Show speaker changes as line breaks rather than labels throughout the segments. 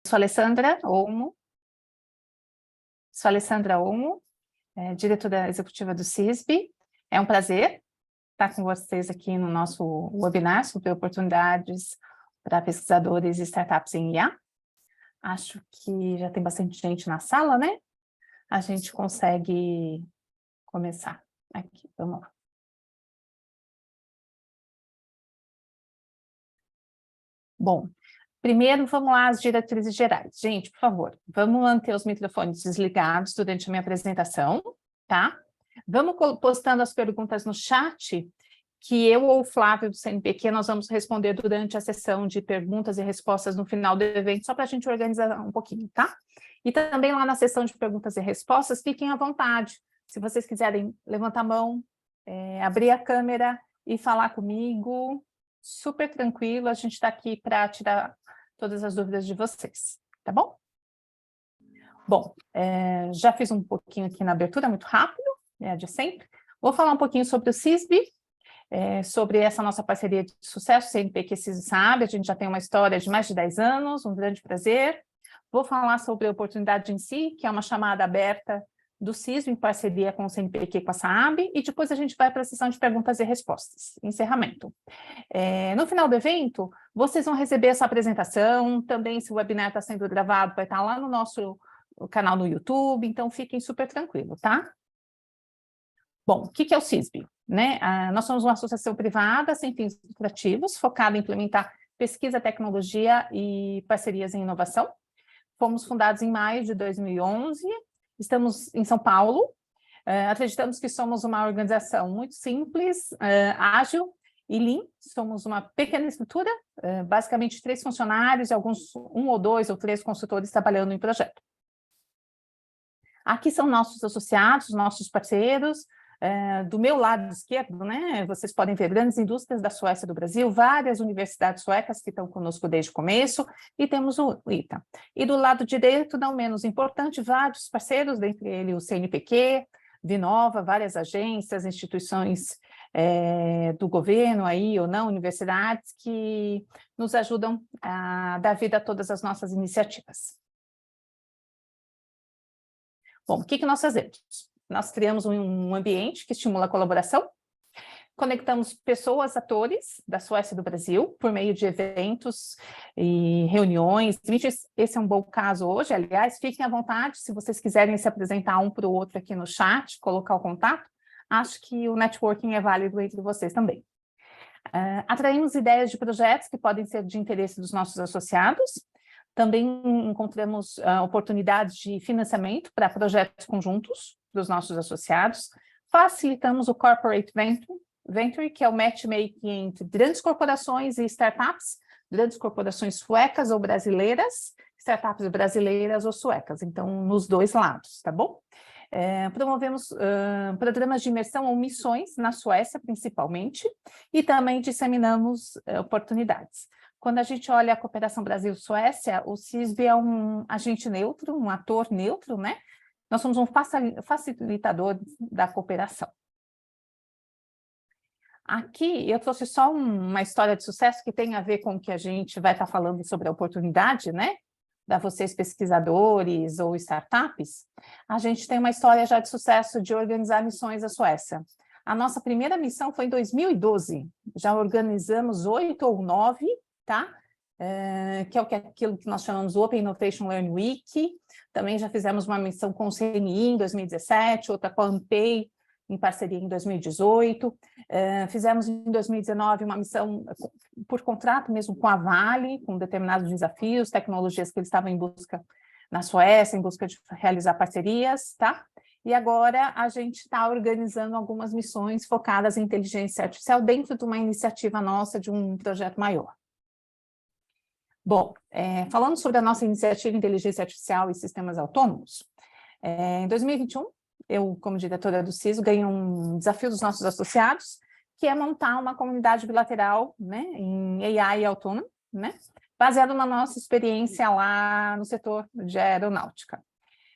Sou Alessandra Olmo, diretora executiva do CISB. É um prazer estar com vocês aqui no nosso webinar sobre oportunidades para pesquisadores e startups em IA. Acho que já tem bastante gente na sala, né? A gente consegue começar aqui, vamos lá. Bom, primeiro vamos lá às diretrizes gerais. Gente, por favor, vamos manter os microfones desligados durante a minha apresentação, tá? Vamos postando as perguntas no chat, que eu ou o Flávio do CNPq nós vamos responder durante a sessão de perguntas e respostas no final do evento, só para a gente organizar um pouquinho, tá? E também lá na sessão de perguntas e respostas, fiquem à vontade. Se vocês quiserem levantar a mão, abrir a câmera e falar comigo, super tranquilo, a gente está aqui para tirar todas as dúvidas de vocês, tá bom? Bom, já fiz um pouquinho aqui na abertura, muito rápido, de sempre. Vou falar um pouquinho sobre o CISB, sobre essa nossa parceria de sucesso, CNPq CISB sabe, a gente já tem uma história de mais de 10 anos, um grande prazer. Vou falar sobre a oportunidade em si, que é uma chamada aberta do CISB, em parceria com o CNPq e com a SAAB, e depois a gente vai para a sessão de perguntas e respostas, encerramento. No final do evento, vocês vão receber essa apresentação, também se o webinar está sendo gravado, vai estar lá no nosso canal no YouTube, então fiquem super tranquilos, tá? Bom, o que é o CISB? Nós somos uma associação privada sem fins lucrativos, focada em implementar pesquisa, tecnologia e parcerias em inovação. Fomos fundados em maio de 2011, estamos em São Paulo, acreditamos que somos uma organização muito simples, ágil e lean, somos uma pequena estrutura, basicamente 3 funcionários e alguns 1 ou 2 ou 3 consultores trabalhando em projeto. Aqui são nossos associados, nossos parceiros. Do meu lado esquerdo, vocês podem ver grandes indústrias da Suécia e do Brasil, várias universidades suecas que estão conosco desde o começo, e temos o ITA. E do lado direito, não menos importante, vários parceiros, dentre eles o CNPq, Vinova, várias agências, instituições do governo aí ou não, universidades, que nos ajudam a dar vida a todas as nossas iniciativas. Bom, o que nós fazemos? Nós criamos um ambiente que estimula a colaboração, conectamos pessoas, atores da Suécia e do Brasil, por meio de eventos e reuniões. Esse é um bom caso hoje, aliás, fiquem à vontade, se vocês quiserem se apresentar um para o outro aqui no chat, colocar o contato, acho que o networking é válido entre vocês também. Atraímos ideias de projetos que podem ser de interesse dos nossos associados. Também encontramos oportunidades de financiamento para projetos conjuntos dos nossos associados. Facilitamos o Corporate Venture, que é o matchmaking entre grandes corporações e startups, grandes corporações suecas ou brasileiras, startups brasileiras ou suecas, então nos dois lados, tá bom? Promovemos programas de imersão ou missões na Suécia, principalmente, e também disseminamos oportunidades. Quando a gente olha a cooperação Brasil-Suécia, o CISB é um agente neutro, um ator neutro, Nós somos um facilitador da cooperação. Aqui eu trouxe só uma história de sucesso que tem a ver com o que a gente vai estar falando sobre a oportunidade, para vocês pesquisadores ou startups. A gente tem uma história já de sucesso de organizar missões à Suécia. A nossa primeira missão foi em 2012, já organizamos 8 ou 9, tá? Que é aquilo que nós chamamos Open Innovation Learn Week. Também já fizemos uma missão com o CNI em 2017, outra com a Ampay, em parceria em 2018. Fizemos em 2019 uma missão por contrato mesmo com a Vale, com determinados desafios, tecnologias que eles estavam em busca na Suécia, em busca de realizar parcerias, tá? E agora a gente está organizando algumas missões focadas em inteligência artificial dentro de uma iniciativa nossa, de um projeto maior. Bom, falando sobre a nossa iniciativa Inteligência Artificial e Sistemas Autônomos, em 2021, eu, como diretora do CISO, ganhei um desafio dos nossos associados, que é montar uma comunidade bilateral em AI autônomo, baseado na nossa experiência lá no setor de aeronáutica.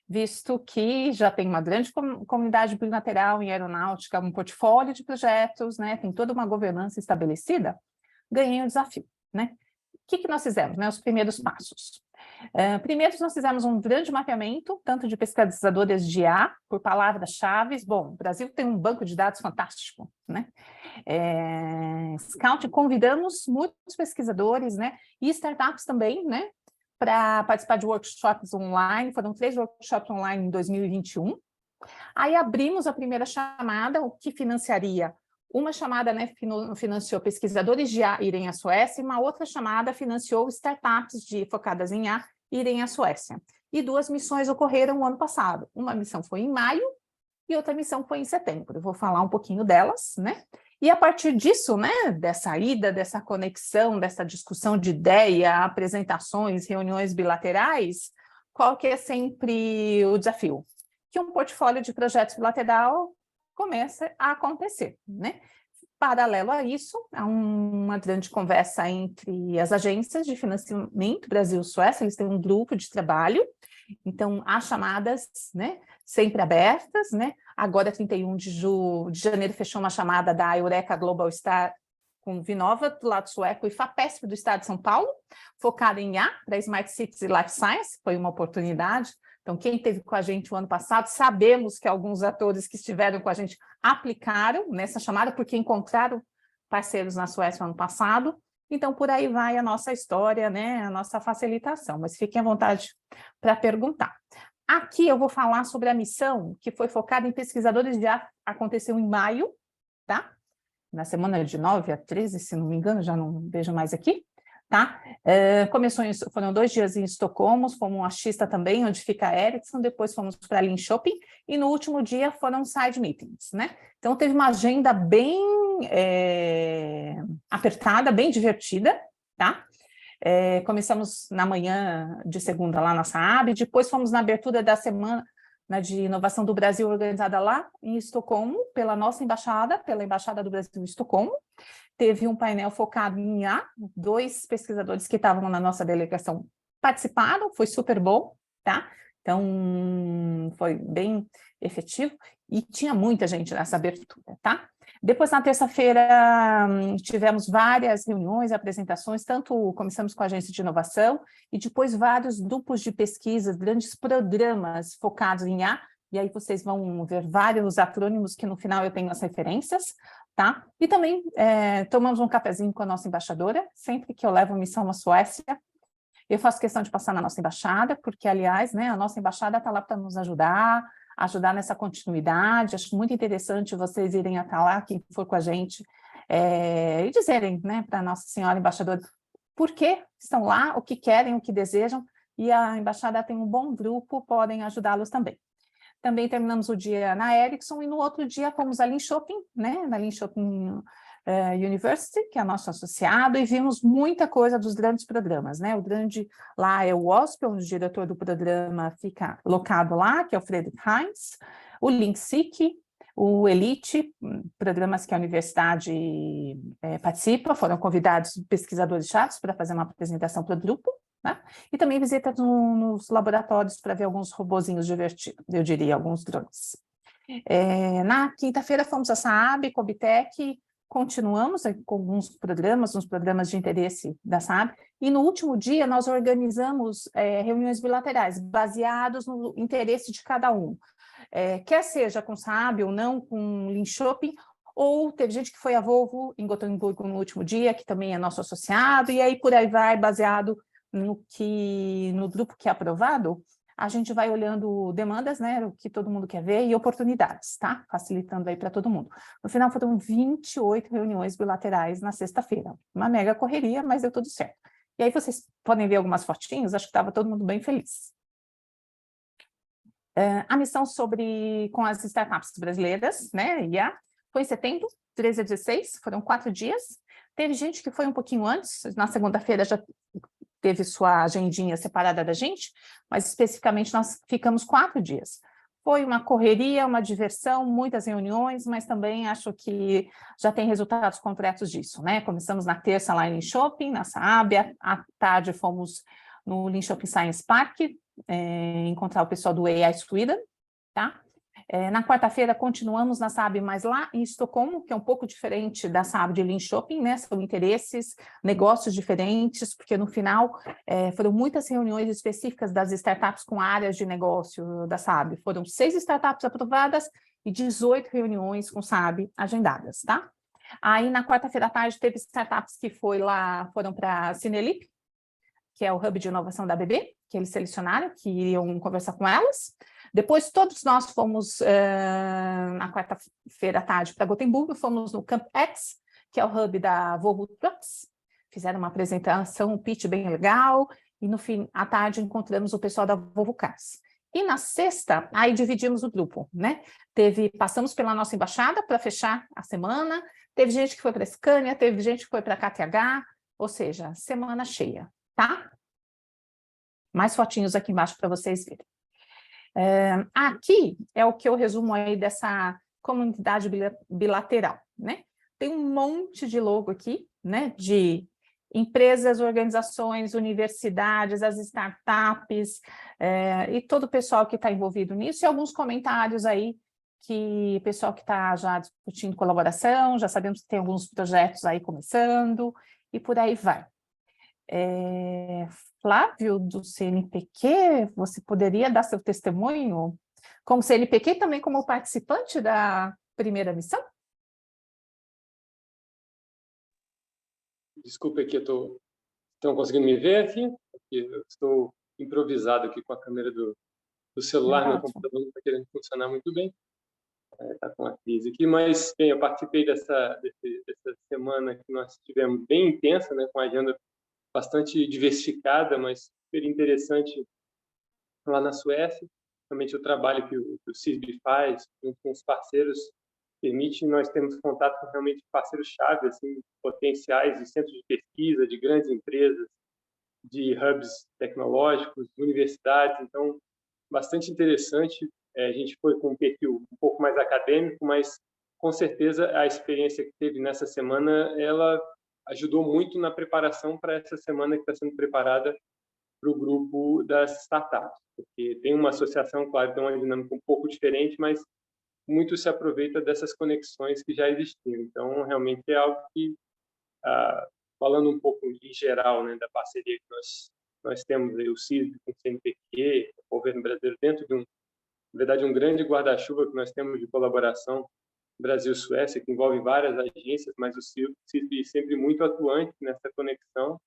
Visto que já tem uma grande comunidade bilateral em aeronáutica, um portfólio de projetos, tem toda uma governança estabelecida, ganhei o desafio, O que nós fizemos, os primeiros passos? Primeiro, nós fizemos um grande mapeamento, tanto de pesquisadores de IA, por palavras-chave. Bom, o Brasil tem um banco de dados fantástico, né? Scout, convidamos muitos pesquisadores, né? E startups também, né? Para participar de workshops online. Foram 3 workshops online em 2021. Aí abrimos a primeira chamada, o que financiaria. Uma chamada, né, financiou pesquisadores de IA irem à Suécia, e uma outra chamada financiou startups focadas em IA irem à Suécia. E 2 missões ocorreram no ano passado. Uma missão foi em maio e outra missão foi em setembro. Eu vou falar um pouquinho delas, né? E a partir disso, né, dessa ida, dessa conexão, dessa discussão de ideia, apresentações, reuniões bilaterais, qual que é sempre o desafio? Que um portfólio de projetos bilateral começa a acontecer, né? Paralelo a isso, há uma grande conversa entre as agências de financiamento Brasil-Suécia, eles têm um grupo de trabalho, então há chamadas, né, sempre abertas, né? Agora, 31 de janeiro, fechou uma chamada da Eureka Global Star com Vinnova, do lado sueco, e FAPESP, do estado de São Paulo, focada em IA, para Smart Cities e Life Science, foi uma oportunidade. Então, quem esteve com a gente o ano passado, sabemos que alguns atores que estiveram com a gente aplicaram nessa chamada, porque encontraram parceiros na Suécia no ano passado. Então, por aí vai a nossa história, né, a nossa facilitação. Mas fiquem à vontade para perguntar. Aqui eu vou falar sobre a missão que foi focada em pesquisadores de IA, aconteceu em maio, tá? Na semana de 9 a 13, se não me engano, já não vejo mais aqui. Tá? Foram 2 dias em Estocolmo, fomos a Kista também, onde fica a Ericsson, depois fomos para Linköping, e no último dia foram side meetings, né? Então teve uma agenda bem apertada, bem divertida, tá? Começamos na manhã de segunda lá na Saab, depois fomos na abertura da semana de inovação do Brasil, organizada lá em Estocolmo, pela nossa embaixada, pela Embaixada do Brasil em Estocolmo. Teve um painel focado em IA, 2 pesquisadores que estavam na nossa delegação participaram, foi super bom, tá? Então, foi bem efetivo e tinha muita gente nessa abertura, tá? Depois, na terça-feira, tivemos várias reuniões, apresentações, tanto começamos com a agência de inovação e depois vários grupos de pesquisas, grandes programas focados em IA, e aí vocês vão ver vários acrônimos que no final eu tenho as referências, tá? E também tomamos um cafezinho com a nossa embaixadora, sempre que eu levo missão à Suécia, eu faço questão de passar na nossa embaixada, porque, aliás, né, a nossa embaixada está lá para nos ajudar nessa continuidade. Acho muito interessante vocês irem até lá, quem for com a gente, e dizerem, né, para a Nossa Senhora Embaixadora por que estão lá, o que querem, o que desejam, e a embaixada tem um bom grupo, podem ajudá-los também. Também terminamos o dia na Ericsson e no outro dia fomos a Linköping, né, na Linköping University, que é nosso associado, e vimos muita coisa dos grandes programas, né? O grande lá é o WASP, onde o diretor do programa fica locado lá, que é o Fredrik Heinz, o LinkSeek, o Elite, programas que a universidade participa, foram convidados pesquisadores chaves para fazer uma apresentação para o grupo, né? E também visitas nos laboratórios para ver alguns robozinhos divertidos, eu diria, alguns drones. Na quinta-feira fomos a Saab, Cobitec, continuamos com alguns programas, uns programas de interesse da Saab, e no último dia nós organizamos reuniões bilaterais, baseados no interesse de cada um. Quer seja com Saab ou não, com Linköping, ou teve gente que foi a Volvo em Gotemburgo no último dia, que também é nosso associado, e aí por aí vai, baseado no grupo que é aprovado, a gente vai olhando demandas, né, o que todo mundo quer ver, e oportunidades, tá? Facilitando aí para todo mundo. No final, foram 28 reuniões bilaterais na sexta-feira. Uma mega correria, mas deu tudo certo. E aí vocês podem ver algumas fotinhos, acho que estava todo mundo bem feliz. A missão com as startups brasileiras, né, IA, foi em setembro, 13 a 16, foram 4 dias. Teve gente que foi um pouquinho antes, na segunda-feira já teve sua agendinha separada da gente, mas especificamente nós ficamos 4 dias. Foi uma correria, uma diversão, muitas reuniões, mas também acho que já tem resultados concretos disso, né? Começamos na terça lá em Linköping, na Saab, à tarde fomos no Linköping Science Park, encontrar o pessoal do AI Sweden, tá? Na quarta-feira, continuamos na SAB, mas lá em Estocolmo, que é um pouco diferente da SAB de Linköping, né? São interesses, negócios diferentes, porque no final foram muitas reuniões específicas das startups com áreas de negócio da SAB. Foram 6 startups aprovadas e 18 reuniões com SAB agendadas, tá? Aí, na quarta-feira à tarde, teve startups que foram para a Cinelip, que é o hub de inovação da ABB, que eles selecionaram, que iriam conversar com elas. Depois, todos nós fomos, na quarta-feira à tarde, para Gotemburgo, fomos no Camp X, que é o hub da Volvo Trucks, fizeram uma apresentação, um pitch bem legal, e no fim, à tarde, encontramos o pessoal da Volvo Cars. E na sexta, aí dividimos o grupo, né? Passamos pela nossa embaixada para fechar a semana, teve gente que foi para a Scania, teve gente que foi para a KTH, ou seja, semana cheia, tá? Mais fotinhos aqui embaixo para vocês verem. Aqui é o que eu resumo aí dessa comunidade bilateral, né? Tem um monte de logo aqui, né? De empresas, organizações, universidades, as startups, e todo o pessoal que está envolvido nisso, e alguns comentários aí que o pessoal que está já discutindo colaboração, já sabemos que tem alguns projetos aí começando, e por aí vai. Flávio, do CNPq, você poderia dar seu testemunho como CNPq, também como participante da primeira missão?
Desculpa aqui, estão conseguindo me ver aqui? Eu estou improvisado aqui com a câmera do celular, meu computador não está querendo funcionar muito bem. Está com uma crise aqui, mas, bem, eu participei dessa semana que nós tivemos bem intensa, né, com a agenda bastante diversificada, mas super interessante lá na Suécia. Realmente o trabalho que o CISB faz, junto com os parceiros, permite nós termos contato com realmente parceiros-chave, assim, potenciais de centros de pesquisa, de grandes empresas, de hubs tecnológicos, universidades. Então, bastante interessante. A gente foi com um perfil um pouco mais acadêmico, mas com certeza a experiência que teve nessa semana, ela ajudou muito na preparação para essa semana que está sendo preparada para o grupo das startups, porque tem uma associação, claro, tem uma dinâmica um pouco diferente, mas muito se aproveita dessas conexões que já existiam. Então, realmente é algo que, falando um pouco em geral, né, da parceria que nós temos aí, o CISB com o CNPq, o governo brasileiro, dentro de na verdade, um grande guarda-chuva que nós temos de colaboração Brasil-Suécia, que envolve várias agências, mas o CISB sempre muito atuante nessa conexão.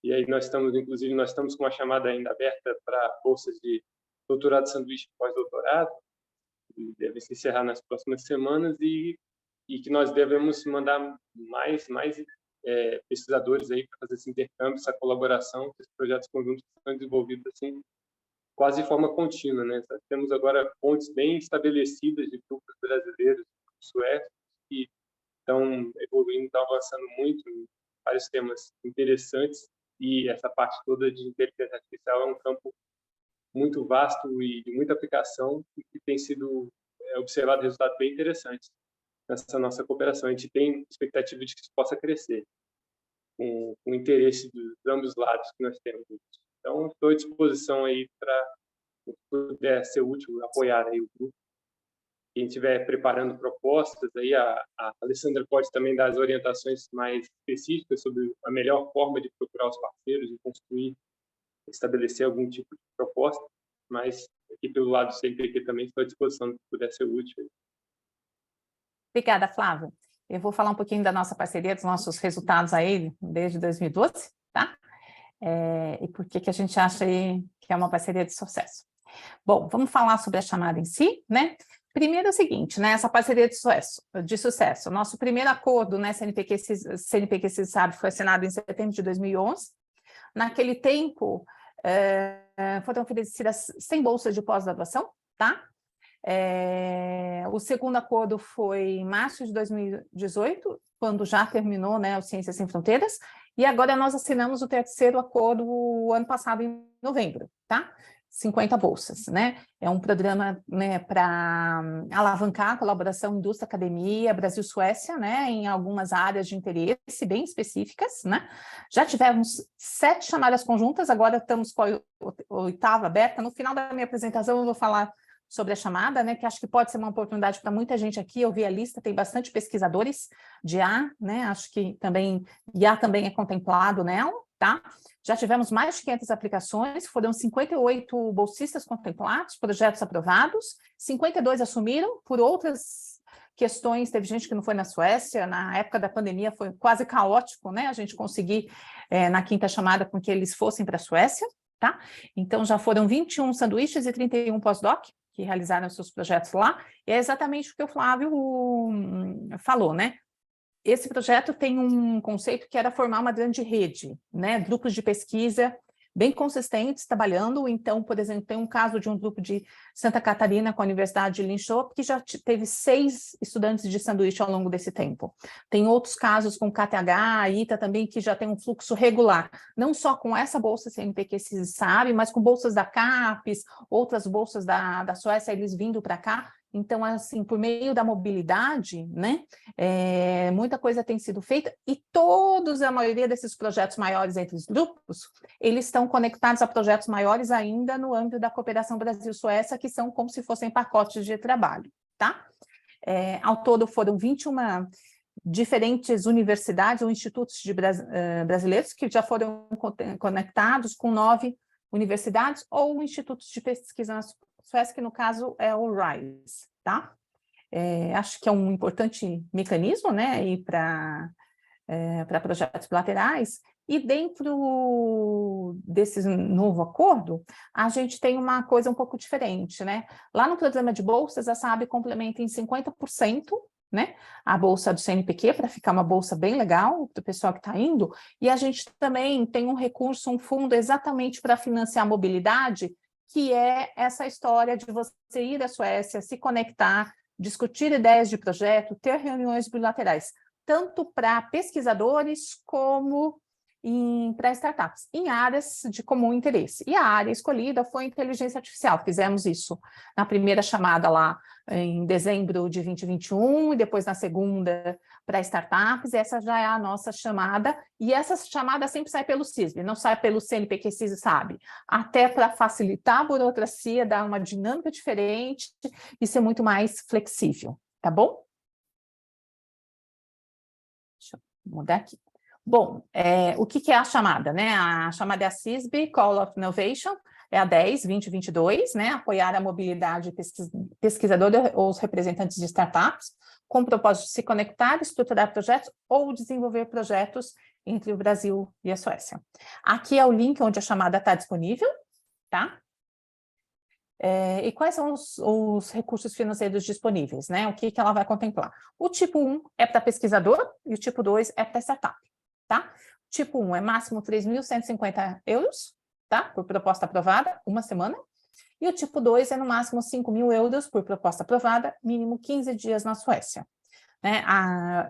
E aí inclusive, nós estamos com uma chamada ainda aberta para bolsas de doutorado, sanduíche e pós-doutorado, que deve se encerrar nas próximas semanas, e que nós devemos mandar mais pesquisadores aí para fazer esse intercâmbio, essa colaboração, esses projetos conjuntos que estão desenvolvidos assim, quase de forma contínua, né? Nós temos agora pontes bem estabelecidas de grupos brasileiros, suecos, que estão evoluindo, estão avançando muito em vários temas interessantes, e essa parte toda de inteligência artificial é um campo muito vasto e de muita aplicação, e que tem sido observado resultados bem interessantes nessa nossa cooperação. A gente tem expectativa de que isso possa crescer, com o interesse dos ambos lados que nós temos. Então, estou à disposição aí para, se puder ser útil, apoiar aí o grupo. Quem estiver preparando propostas, aí a Alessandra pode também dar as orientações mais específicas sobre a melhor forma de procurar os parceiros e construir, estabelecer algum tipo de proposta, mas aqui pelo lado do CNPq também estou à disposição, se puder ser útil.
Obrigada, Flávia. Eu vou falar um pouquinho da nossa parceria, dos nossos resultados aí desde 2012, tá? E por que a gente acha aí que é uma parceria de sucesso. Bom, vamos falar sobre a chamada em si, né? Primeiro é o seguinte, né? Essa parceria de sucesso. Nosso primeiro acordo, né, CNPq sabe, foi assinado em setembro de 2011. Naquele tempo, foram oferecidas 100 bolsas de pós-graduação, tá? O segundo acordo foi em março de 2018, quando já terminou, né, o Ciências Sem Fronteiras, e agora nós assinamos o terceiro acordo o ano passado, em novembro, tá? 50 bolsas, né? É um programa, né, para alavancar a colaboração indústria-academia, Brasil-Suécia, né, em algumas áreas de interesse bem específicas, né? Já tivemos 7 chamadas conjuntas, agora estamos com a 8ª aberta. No final da minha apresentação eu vou falar sobre a chamada, né, que acho que pode ser uma oportunidade para muita gente aqui. Eu vi a lista, tem bastante pesquisadores de IA, né, acho que também IA também é contemplado nela, tá? Já tivemos mais de 500 aplicações, foram 58 bolsistas contemplados, projetos aprovados, 52 assumiram por outras questões. Teve gente que não foi na Suécia, na época da pandemia foi quase caótico, né, a gente conseguir na quinta chamada com que eles fossem para a Suécia, tá? Então já foram 21 sanduíches e 31 pós-doc que realizaram seus projetos lá, e é exatamente o que o Flávio falou, né? Esse projeto tem um conceito que era formar uma grande rede, né? Grupos de pesquisa bem consistentes trabalhando. Então, por exemplo, tem um caso de um grupo de Santa Catarina com a Universidade de Linköping, que já teve 6 estudantes de sanduíche ao longo desse tempo. Tem outros casos com KTH, ITA também, que já tem um fluxo regular, não só com essa bolsa CNPq, se sabe, mas com bolsas da CAPES, outras bolsas da Suécia, eles vindo para cá. Então, assim, por meio da mobilidade, né, muita coisa tem sido feita, e a maioria desses projetos maiores entre os grupos, eles estão conectados a projetos maiores ainda no âmbito da cooperação Brasil-Suécia, que são como se fossem pacotes de trabalho, tá? Ao todo foram 21 diferentes universidades ou institutos brasileiros que já foram conectados com 9 universidades ou institutos de pesquisa na Suécia, que no caso é o RISE, tá? Acho que é um importante mecanismo, né, para projetos bilaterais. E dentro desse novo acordo, a gente tem uma coisa um pouco diferente, né? Lá no programa de bolsas, a SAB complementa em 50%, né, a bolsa do CNPq, para ficar uma bolsa bem legal para o pessoal que está indo, e a gente também tem um recurso, um fundo exatamente para financiar a mobilidade, que é essa história de você ir à Suécia, se conectar, discutir ideias de projeto, ter reuniões bilaterais, tanto para pesquisadores como para startups, em áreas de comum interesse. E a área escolhida foi inteligência artificial. Fizemos isso na primeira chamada lá em dezembro de 2021, e depois na segunda para startups. Essa já é a nossa chamada, e essa chamada sempre sai pelo CISB, não sai pelo CNPq CISB, sabe? Até para facilitar a burocracia, dar uma dinâmica diferente e ser muito mais flexível, tá bom? Deixa eu mudar aqui. Bom, o que é a chamada, né? A chamada é a CISB Call of Innovation, é a 10/2022, né? Apoiar a mobilidade pesquisadora ou os representantes de startups, com o propósito de se conectar, estruturar projetos ou desenvolver projetos entre o Brasil e a Suécia. Aqui é o link onde a chamada está disponível, tá? E quais são os recursos financeiros disponíveis, né? O que ela vai contemplar? O tipo 1 é para pesquisador e o tipo 2 é para startup, tá? Tipo 1 é máximo 3.150 euros, tá? Por proposta aprovada, uma semana. E o tipo 2 é no máximo 5.000 euros por proposta aprovada, mínimo 15 dias na Suécia. Né?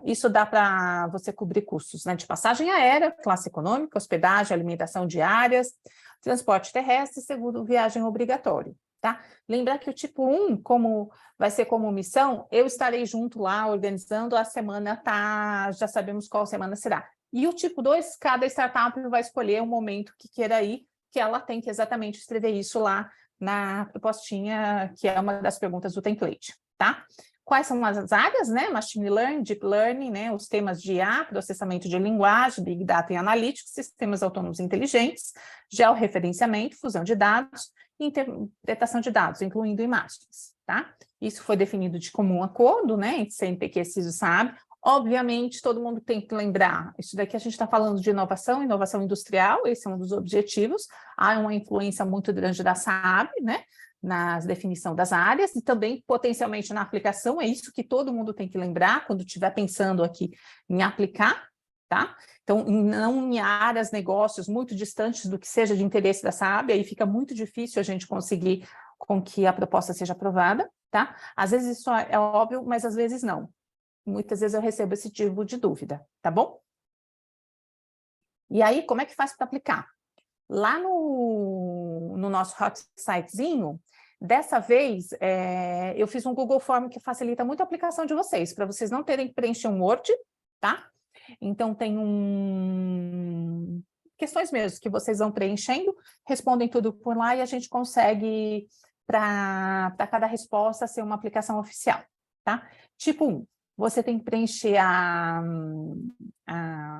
Isso dá para você cobrir custos, né, de passagem aérea, classe econômica, hospedagem, alimentação diárias, transporte terrestre, seguro viagem obrigatório. Tá? Lembrar que o tipo 1, como vai ser como missão, eu estarei junto lá organizando a semana, tá? Já sabemos qual semana será. E o tipo 2, cada startup vai escolher um momento que queira ir, que ela tem que exatamente escrever isso lá na propostinha, que é uma das perguntas do template, tá? Quais são as áreas, né? Machine Learning, Deep Learning, né? Os temas de IA, processamento de linguagem, Big Data e Analytics, sistemas autônomos inteligentes, georreferenciamento, fusão de dados, interpretação de dados, incluindo imagens, tá? Isso foi definido de comum acordo, né, entre CNPq e CISO SAB. Obviamente, todo mundo tem que lembrar, isso daqui a gente está falando de inovação industrial, esse é um dos objetivos. Há uma influência muito grande da SAB, né, na definição das áreas, e também potencialmente na aplicação. É isso que todo mundo tem que lembrar quando estiver pensando aqui em aplicar, tá? Então, não em áreas, negócios muito distantes do que seja de interesse da SAB, aí fica muito difícil a gente conseguir com que a proposta seja aprovada, tá? Às vezes isso é óbvio, mas às vezes não. Muitas vezes eu recebo esse tipo de dúvida, tá bom? E aí, como é que faz para aplicar? Lá no nosso hot sitezinho, dessa vez, eu fiz um Google Form que facilita muito a aplicação de vocês, para vocês não terem que preencher um Word, tá? Então, tem questões mesmo que vocês vão preenchendo, respondem tudo por lá e a gente consegue para cada resposta ser uma aplicação oficial, tá? Tipo 1, você tem que preencher a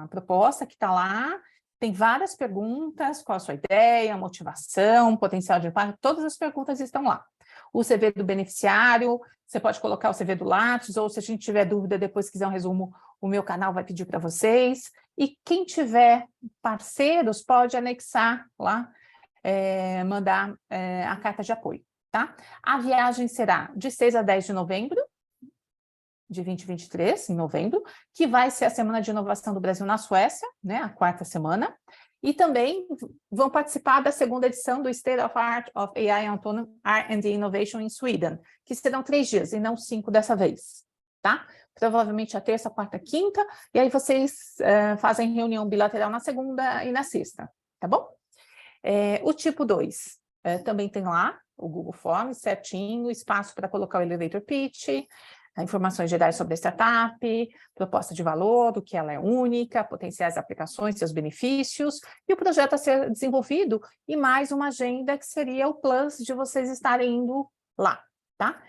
proposta que está lá, tem várias perguntas, qual a sua ideia, motivação, potencial de impacto, todas as perguntas estão lá. O CV do beneficiário, você pode colocar o CV do Lattes, ou se a gente tiver dúvida, depois quiser um resumo, o meu canal vai pedir para vocês. E quem tiver parceiros pode anexar lá, mandar a carta de apoio, tá? A viagem será de 6 a 10 de novembro, de 2023, em novembro, que vai ser a Semana de Inovação do Brasil na Suécia, né, a 4ª semana, e também vão participar da 2ª edição do State of Art of AI Autonomous R&D Innovation em Sweden, que serão 3 dias e não 5 dessa vez, tá? Provavelmente a terça, quarta, quinta, e aí vocês fazem reunião bilateral na segunda e na sexta, tá bom? O tipo 2, também tem lá o Google Forms certinho, espaço para colocar o elevator pitch, informações gerais sobre a startup, proposta de valor, do que ela é única, potenciais aplicações, seus benefícios, e o projeto a ser desenvolvido, e mais uma agenda que seria o plus de vocês estarem indo lá, tá?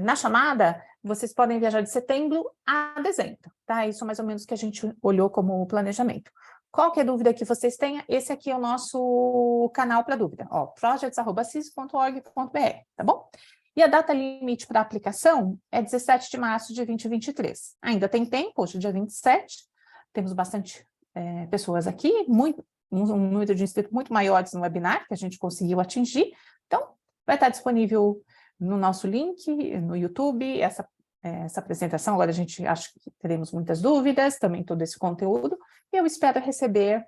Na chamada, vocês podem viajar de setembro a dezembro, tá? Isso é mais ou menos que a gente olhou como planejamento. Qualquer dúvida que vocês tenham, esse aqui é o nosso canal para dúvida, ó, projects@cis.org.br, tá bom? E a data limite para aplicação é 17 de março de 2023. Ainda tem tempo, hoje é dia 27, temos bastante pessoas aqui, um número de inscritos muito maiores no webinar, que a gente conseguiu atingir. Então, vai estar disponível no nosso link, no YouTube, essa apresentação. Agora a gente acha que teremos muitas dúvidas, também todo esse conteúdo, e eu espero receber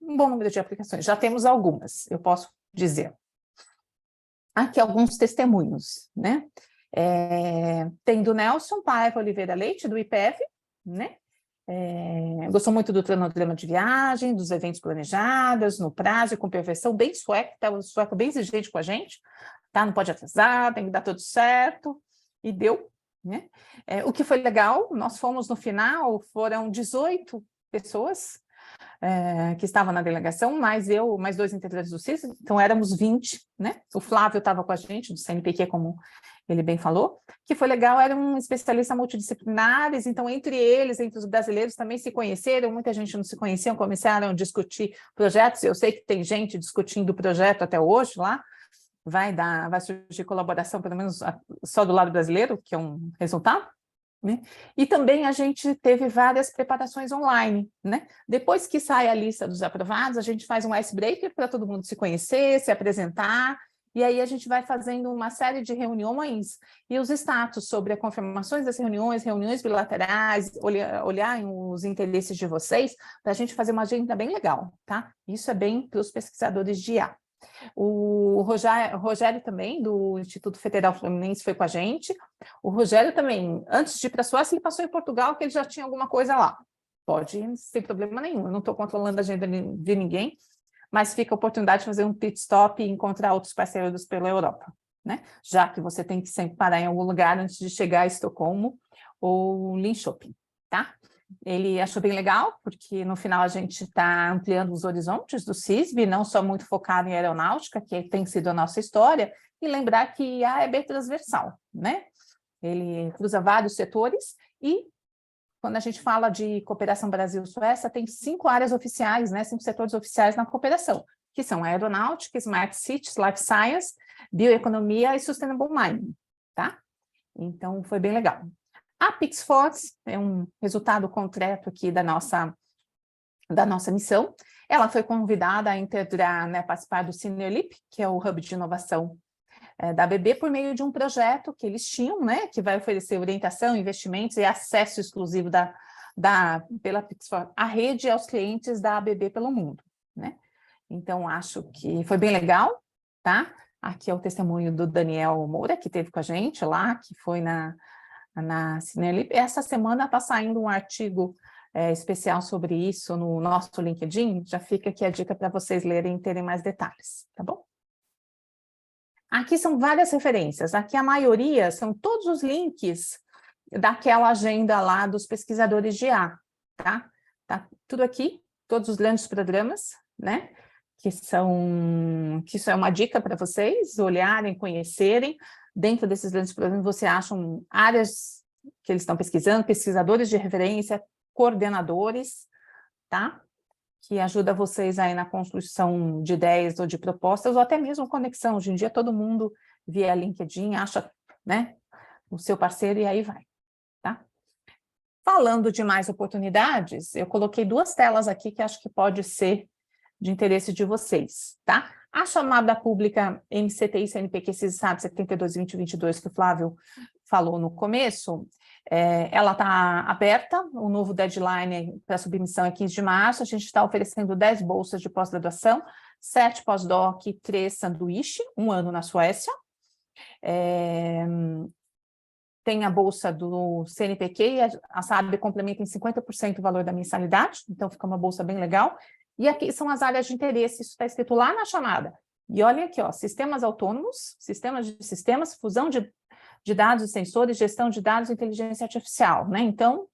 um bom número de aplicações. Já temos algumas, eu posso dizer. Aqui alguns testemunhos, né? Tem do Nelson Paiva Oliveira Leite, do IPF, né? Gostou muito do cronograma de viagem, dos eventos planejados, no prazo e com perfeição, bem sueco, tá? O sueco bem exigente com a gente, tá? Não pode atrasar, tem que dar tudo certo, e deu, né? O que foi legal, nós fomos no final, foram 18 pessoas que estavam na delegação, mais eu, mais 2 integrantes do CIS, então éramos 20, né? O Flávio estava com a gente, do CNPq, como ele bem falou. Que foi legal, eram especialistas multidisciplinares, então entre eles, entre os brasileiros, também se conheceram, muita gente não se conhecia, começaram a discutir projetos. Eu sei que tem gente discutindo o projeto até hoje lá, vai surgir colaboração, pelo menos só do lado brasileiro, que é um resultado, né? E também a gente teve várias preparações online, né? Depois que sai a lista dos aprovados, a gente faz um icebreaker para todo mundo se conhecer, se apresentar, e aí a gente vai fazendo uma série de reuniões e os status sobre as confirmações das reuniões, reuniões bilaterais, olhar os interesses de vocês, para a gente fazer uma agenda bem legal, tá? Isso é bem para os pesquisadores de IA. O Rogério também, do Instituto Federal Fluminense, foi com a gente. O Rogério também, antes de ir para a Suécia, ele passou em Portugal, que ele já tinha alguma coisa lá. Pode ir, sem problema nenhum, eu não estou controlando a agenda de ninguém, mas fica a oportunidade de fazer um pit stop e encontrar outros parceiros pela Europa, né? Já que você tem que sempre parar em algum lugar antes de chegar a Estocolmo ou Linköping, tá? Ele achou bem legal, porque no final a gente está ampliando os horizontes do CISB, não só muito focado em aeronáutica, que tem sido a nossa história, e lembrar que a IA é bem transversal, né? Ele cruza vários setores, e quando a gente fala de cooperação Brasil-Suécia, tem 5 áreas oficiais, né? 5 setores oficiais na cooperação, que são aeronáutica, Smart Cities, Life Science, bioeconomia e Sustainable Mining, tá? Então, foi bem legal. A PixForce é um resultado concreto aqui da nossa missão. Ela foi convidada a integrar, né, participar do Cineolip, que é o hub de inovação da ABB, por meio de um projeto que eles tinham, né, que vai oferecer orientação, investimentos e acesso exclusivo pela PixForce à rede e aos clientes da ABB pelo mundo, né? Então, acho que foi bem legal, tá? Aqui é o testemunho do Daniel Moura, que esteve com a gente lá, que foi na Cinelip. Essa semana está saindo um artigo especial sobre isso no nosso LinkedIn, já fica aqui a dica para vocês lerem e terem mais detalhes, tá bom? Aqui são várias referências, aqui a maioria são todos os links daquela agenda lá dos pesquisadores de IA, tá? Tá tudo aqui, todos os grandes programas, né? que isso é uma dica para vocês olharem, conhecerem. Dentro desses grandes programas, você acham áreas que eles estão pesquisando, pesquisadores de referência, coordenadores, tá? Que ajuda vocês aí na construção de ideias ou de propostas, ou até mesmo conexão. Hoje em dia, todo mundo via LinkedIn, acha, né, o seu parceiro e aí vai, tá? Falando de mais oportunidades, eu coloquei 2 telas aqui que acho que pode ser de interesse de vocês, tá? A chamada pública MCTI CNPq CISAB 72-2022, que o Flávio falou no começo, ela está aberta, o novo deadline para submissão é 15 de março, a gente está oferecendo 10 bolsas de pós-graduação, 7 pós-doc e 3 sanduíche, 1 ano na Suécia. Tem a bolsa do CNPq e a SAB complementa em 50% o valor da mensalidade, então fica uma bolsa bem legal. E aqui são as áreas de interesse, isso está escrito lá na chamada. E olha aqui, ó, sistemas autônomos, sistemas de sistemas, fusão de dados e sensores, gestão de dados e inteligência artificial, né? Então,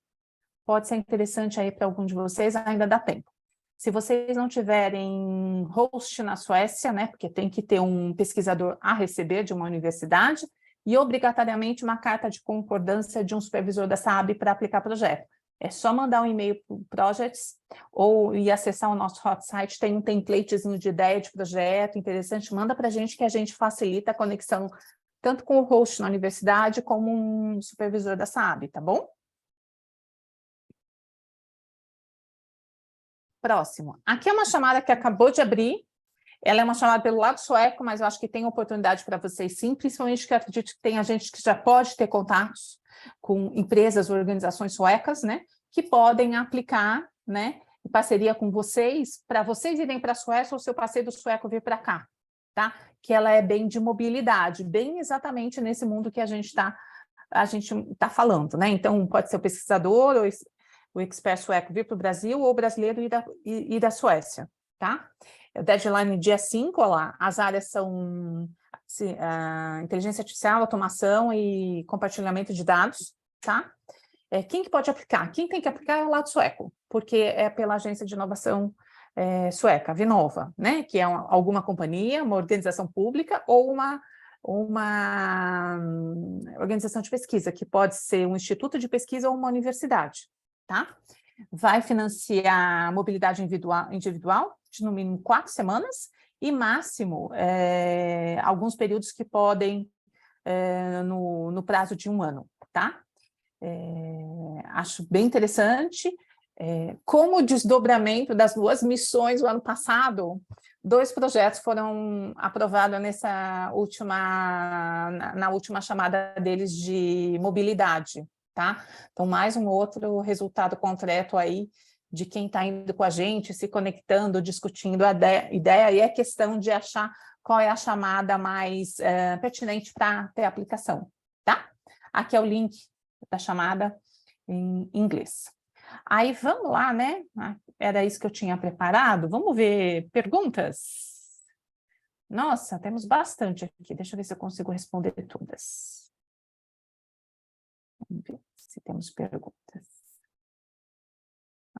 pode ser interessante aí para algum de vocês, ainda dá tempo. Se vocês não tiverem host na Suécia, né, porque tem que ter um pesquisador a receber de uma universidade, e obrigatoriamente uma carta de concordância de um supervisor da SAB para aplicar projeto. É só mandar um e-mail para o Projects ou ir acessar o nosso hot site, tem um templatezinho de ideia de projeto interessante, manda para a gente que a gente facilita a conexão tanto com o host na universidade como um supervisor da SAB, tá bom? Próximo. Aqui é uma chamada que acabou de abrir, ela é uma chamada pelo lado sueco, mas eu acho que tem oportunidade para vocês sim, principalmente que eu acredito que tem a gente que já pode ter contatos com empresas, organizações suecas, né, que podem aplicar, né, em parceria com vocês, para vocês irem para a Suécia ou seu parceiro sueco vir para cá, tá? Que ela é bem de mobilidade, bem exatamente nesse mundo que a gente tá falando, né? Então, pode ser o pesquisador ou o expert sueco vir para o Brasil ou o brasileiro ir da Suécia, tá? O deadline dia 5, olha lá, as áreas são inteligência artificial, automação e compartilhamento de dados, tá? Quem que pode aplicar? Quem tem que aplicar é o lado sueco, porque é pela agência de inovação sueca, Vinnova, né? Que é alguma companhia, uma organização pública ou uma organização de pesquisa, que pode ser um instituto de pesquisa ou uma universidade, tá? Vai financiar mobilidade individual de no mínimo 4 semanas e máximo alguns períodos que podem no prazo de 1 ano, tá? Acho bem interessante. Como desdobramento das 2 missões do ano passado, 2 projetos foram aprovados na última chamada deles de mobilidade, tá? Então, mais um outro resultado concreto aí de quem está indo com a gente, se conectando, discutindo a ideia, e é questão de achar qual é a chamada mais pertinente para ter aplicação, tá? Aqui é o link da chamada em inglês. Aí, vamos lá, né? Era isso que eu tinha preparado. Vamos ver perguntas? Nossa, temos bastante aqui. Deixa eu ver se eu consigo responder todas. Vamos ver se temos perguntas.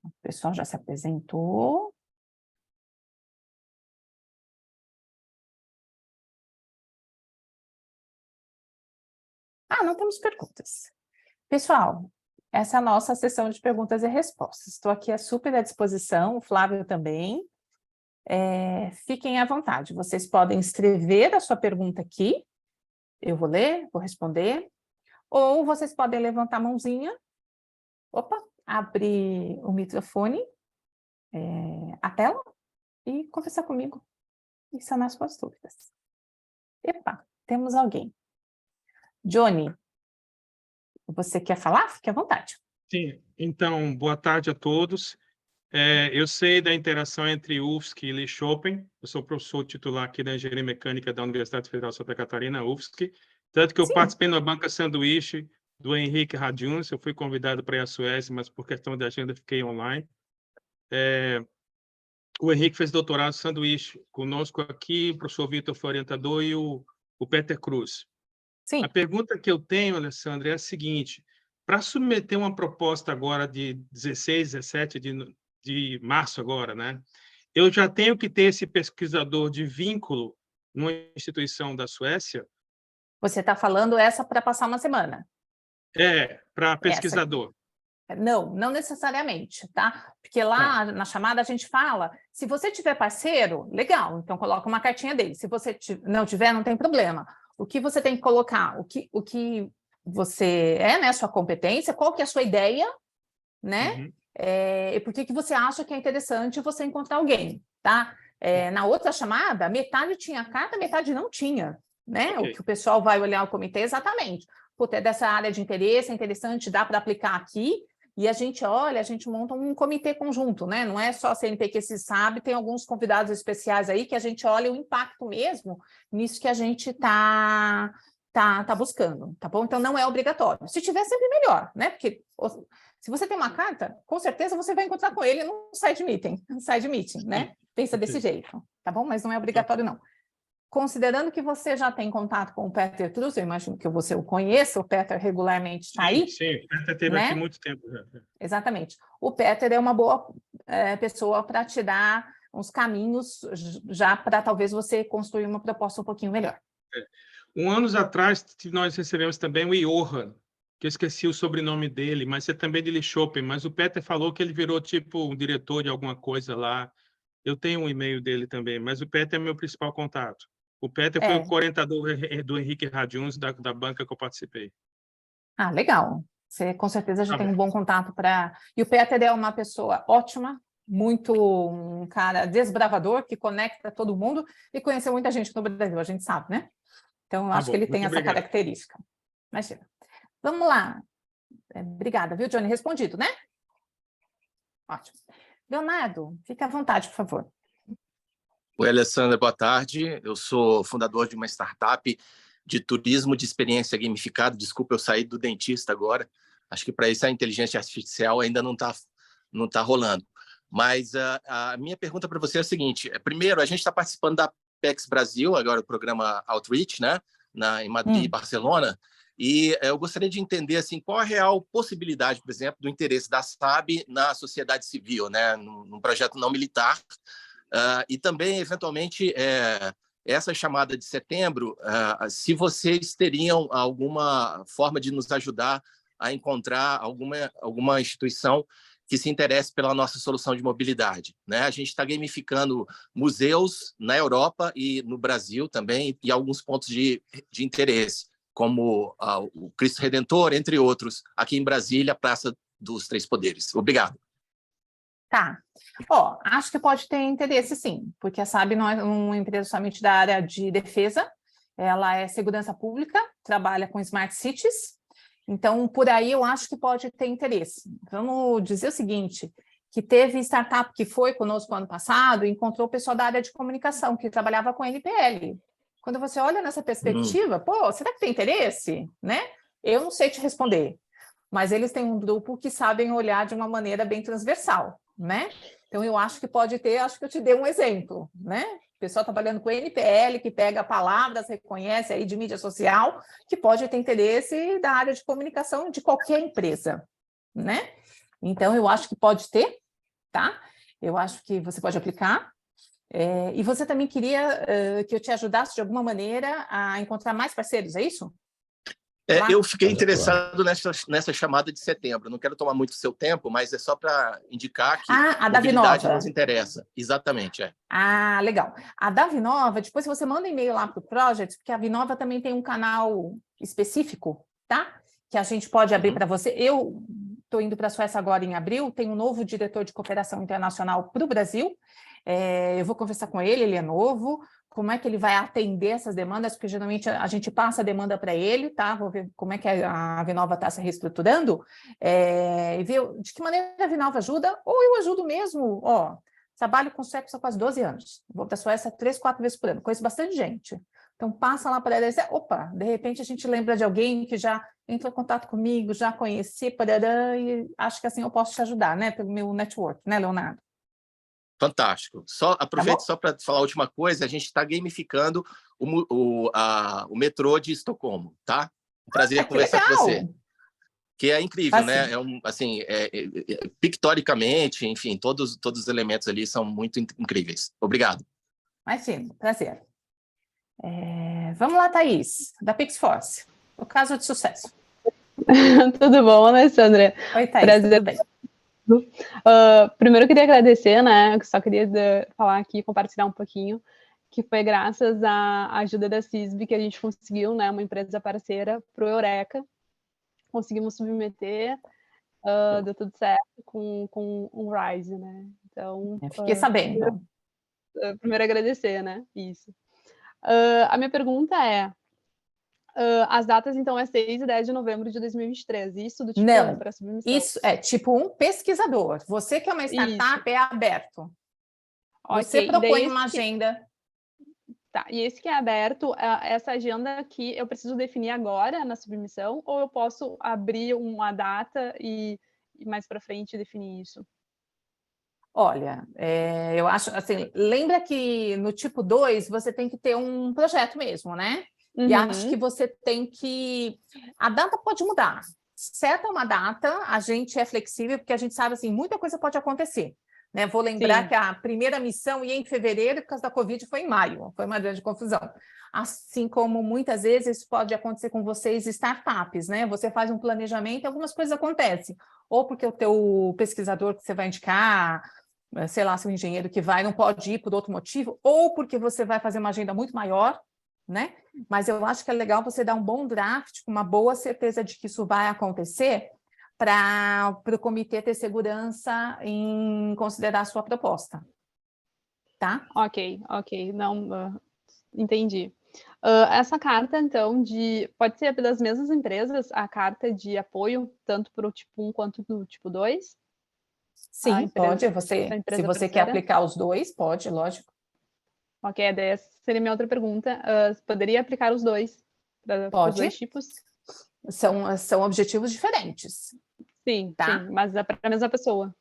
O pessoal já se apresentou. Não temos perguntas. Pessoal, essa é a nossa sessão de perguntas e respostas. Estou aqui super à disposição, o Flávio também. Fiquem à vontade. Vocês podem escrever a sua pergunta aqui. Eu vou ler, vou responder. Ou vocês podem levantar a mãozinha. Opa, abrir o microfone, a tela, e conversar comigo e sanar suas dúvidas. Epa, temos alguém. Johnny, você quer falar? Fique à vontade.
Sim, então, boa tarde a todos. Eu sei da interação entre UFSC e Leopold. Eu sou professor titular aqui da Engenharia Mecânica da Universidade Federal de Santa Catarina, UFSC. Tanto que eu participei na banca sanduíche do Henrique Radiuns. Eu fui convidado para ir à Suécia, mas por questão de agenda fiquei online. O Henrique fez doutorado em sanduíche conosco aqui, o professor Vitor foi orientador e o Peter Cruz.
Sim.
A pergunta que eu tenho, Alessandra, é a seguinte: para submeter uma proposta agora de 16, 17 de março agora, né? eu já tenho que ter esse pesquisador de vínculo numa instituição da Suécia?
Você está falando essa para passar uma semana?
Para pesquisador.
Não, não necessariamente, tá? Porque lá na chamada a gente fala, se você tiver parceiro, legal, então coloca uma cartinha dele. Se você não tiver, não tem problema. O que você tem que colocar, o que você né, sua competência, qual que é a sua ideia, né? E por que você acha que é interessante você encontrar alguém, tá? Na outra chamada, metade tinha carta, metade não tinha, né? O que o pessoal vai olhar o comitê, exatamente. Pô, é dessa área de interesse, é interessante, dá para aplicar aqui, e a gente olha, a gente monta um comitê conjunto, né? Não é só a CNPq se sabe, tem alguns convidados especiais aí que a gente olha o impacto mesmo nisso que a gente tá buscando, tá bom? Então, não é obrigatório. Se tiver, sempre melhor, né? Porque se você tem uma carta, com certeza você vai encontrar com ele num side meeting, né? Pensa desse jeito, tá bom? Mas não é obrigatório, não. Considerando que você já tem contato com o Peter Truz, eu imagino que você o conheça, o Peter regularmente está aí.
Sim, o Peter esteve
né?
aqui muito tempo já.
Exatamente. O Peter é uma boa pessoa para te dar uns caminhos já para talvez você construir uma proposta um pouquinho melhor.
Anos atrás, nós recebemos também o Johan, que eu esqueci o sobrenome dele, mas é também de Lieshopen, mas o Peter falou que ele virou tipo um diretor de alguma coisa lá. Eu tenho um e-mail dele também, mas o Peter é meu principal contato. O Peter foi o orientador do Henrique Radiuns, da banca que eu participei.
Ah, legal. Você com certeza já tem um bom contato para... E o Peter é uma pessoa ótima, muito um cara desbravador, que conecta todo mundo e conheceu muita gente no Brasil, a gente sabe, né? Então, eu acho que ele tem essa característica. Imagina. Vamos lá. Obrigada, viu, Johnny? Respondido, né? Ótimo. Leonardo, fique à vontade, por favor.
Oi, Alessandra, boa tarde. Eu sou fundador de uma startup de turismo de experiência gamificada. Desculpa, eu saí do dentista agora. Acho que para isso a inteligência artificial ainda não tá rolando. Mas a minha pergunta para você é a seguinte. Primeiro, a gente está participando da Apex Brasil, agora o programa Outreach, né? Em Madrid e Barcelona. E eu gostaria de entender assim, qual a real possibilidade, por exemplo, do interesse da SAB na sociedade civil, né? Num projeto não militar. E também, eventualmente, essa chamada de setembro, se vocês teriam alguma forma de nos ajudar a encontrar alguma instituição que se interesse pela nossa solução de mobilidade, né? A gente está gamificando museus na Europa e no Brasil também, e alguns pontos de interesse, como o Cristo Redentor, entre outros, aqui em Brasília, a Praça dos Três Poderes. Obrigado.
Tá. Acho que pode ter interesse, sim, porque a SAB não é uma empresa somente da área de defesa, ela é segurança pública, trabalha com smart cities, então, por aí eu acho que pode ter interesse. Vamos dizer o seguinte, que teve startup que foi conosco ano passado e encontrou o pessoal da área de comunicação, que trabalhava com NPL. Quando você olha nessa perspectiva, será que tem interesse? Né? Eu não sei te responder, mas eles têm um grupo que sabem olhar de uma maneira bem transversal, né? Então, eu acho que pode ter, acho que eu te dei um exemplo, né? O pessoal trabalhando com NPL, que pega palavras, reconhece aí de mídia social, que pode ter interesse da área de comunicação de qualquer empresa, né? Então, eu acho que pode ter, tá? Eu acho que você pode aplicar. E você também queria que eu te ajudasse de alguma maneira a encontrar mais parceiros, é isso?
Eu fiquei interessado nessa chamada de setembro. Não quero tomar muito seu tempo, mas é só para indicar que
a
mobilidade nos interessa. Exatamente,
legal. A da Vinova, depois você manda e-mail lá para o Project, porque a Vinova também tem um canal específico, tá? Que a gente pode abrir para você. Eu estou indo para a Suécia agora em abril, tem um novo diretor de cooperação internacional para o Brasil. Eu vou conversar com ele é novo. Como é que ele vai atender essas demandas, porque geralmente a gente passa a demanda para ele, tá? Vou ver como é que a Vinova está se reestruturando, e ver de que maneira a Vinova ajuda, ou eu ajudo mesmo, trabalho com sexo há quase 12 anos, vou para a Suécia 3, 4 vezes por ano, conheço bastante gente. Então, passa lá para ele e diz, de repente a gente lembra de alguém que já entrou em contato comigo, já conheci, e acho que assim eu posso te ajudar, né? Pelo meu network, né, Leonardo?
Fantástico. Aproveito só para falar a última coisa, a gente está gamificando o metrô de Estocolmo, tá? Um prazer conversar com você. que é incrível, né? Assim, pictoricamente, enfim, todos os elementos ali são muito incríveis. Obrigado.
Imagina, prazer. Vamos lá, Thaís, da PixForce. O caso de sucesso.
Tudo bom, Alessandra?
Oi, Thaís,
Prazer.
tudo bem?
Primeiro eu queria agradecer, né? Eu só queria falar aqui, compartilhar um pouquinho, que foi graças à ajuda da CISB que a gente conseguiu, né, uma empresa parceira para o Eureka. Conseguimos submeter, deu tudo certo com um Rise, né? Então,
Fiquei sabendo.
Primeiro agradecer, né? Isso. A minha pergunta é, as datas, então, é 6 e 10 de novembro de 2023, isso do tipo 1 para submissão?
Isso é tipo 1 pesquisador. Você que é uma startup, é aberto. Você propõe uma agenda.
Tá, e esse que é aberto, essa agenda que eu preciso definir agora na submissão, ou eu posso abrir uma data e mais para frente definir isso?
Olha, eu acho, assim, lembra que no tipo 2 você tem que ter um projeto mesmo, né? E acho que você tem que... A data pode mudar. Seta uma data, a gente é flexível, porque a gente sabe, assim, muita coisa pode acontecer. Né? Vou lembrar que a primeira missão ia em fevereiro, por causa da Covid foi em maio, foi uma grande confusão. Assim como muitas vezes pode acontecer com vocês, startups, né? Você faz um planejamento e algumas coisas acontecem. Ou porque o teu pesquisador que você vai indicar, sei lá, seu engenheiro que vai, não pode ir por outro motivo, ou porque você vai fazer uma agenda muito maior, né? Mas eu acho que é legal você dar um bom draft, com uma boa certeza de que isso vai acontecer, para o comitê ter segurança em considerar a sua proposta. Tá?
Ok. Não, entendi. Essa carta, então, pode ser das mesmas empresas, a carta de apoio, tanto para o tipo 1 quanto do tipo 2?
Sim, pode. Se você quer aplicar os dois, pode, lógico.
Ok, essa seria minha outra pergunta. Poderia aplicar os dois, para os dois tipos?
São objetivos diferentes.
Sim,
tá?
Sim, mas é para a mesma pessoa.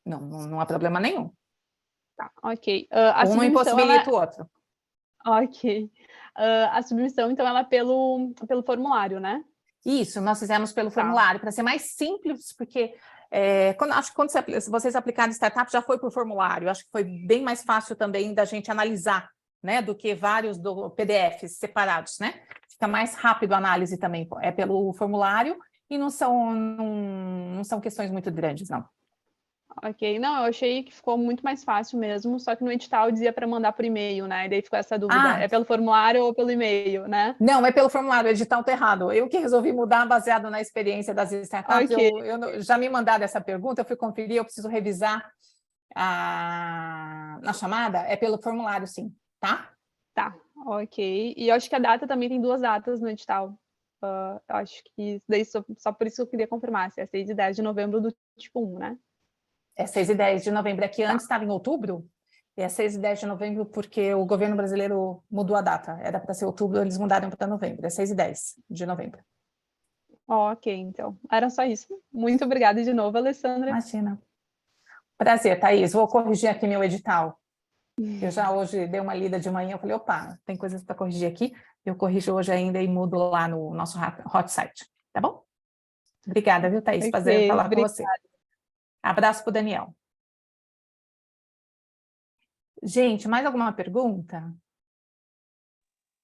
Não há problema nenhum.
Tá, ok.
Um não impossibilita o outro.
Ok. A submissão, então, ela é pelo formulário, né?
Isso, nós fizemos pelo formulário, para ser mais simples, porque acho que quando vocês aplicaram startup, já foi por formulário. Acho que foi bem mais fácil também da gente analisar, né, do que vários PDFs separados, né? Fica mais rápido a análise também, é pelo formulário, e não são questões muito grandes, não.
Ok, não, eu achei que ficou muito mais fácil mesmo, só que no edital dizia para mandar por e-mail, né? E daí ficou essa dúvida, é pelo formulário ou pelo e-mail, né?
Não, é pelo formulário, o edital está errado. Eu que resolvi mudar baseado na experiência das startups.
Okay.
Eu já me mandaram essa pergunta, eu fui conferir, eu preciso revisar na chamada, é pelo formulário, sim, tá?
Tá, ok. E eu acho que a data também tem 2 datas no edital. Eu acho que daí só por isso que eu queria confirmar, se é 6 e 10 de novembro do tipo 1, né?
É 6 e 10 de novembro, é que antes estava em outubro, e é 6 e 10 de novembro porque o governo brasileiro mudou a data, era para ser outubro, eles mudaram para novembro, é 6 e 10 de novembro.
Ok, então, era só isso. Muito obrigada de novo, Alessandra.
Imagina. Prazer, Thaís, vou corrigir aqui meu edital. Eu já hoje dei uma lida de manhã, eu falei, opa, tem coisas para corrigir aqui, eu corrijo hoje ainda e mudo lá no nosso hot site, tá bom? Obrigada, viu, Thaís? Prazer falar com você. Abraço para o Daniel. Gente, mais alguma pergunta?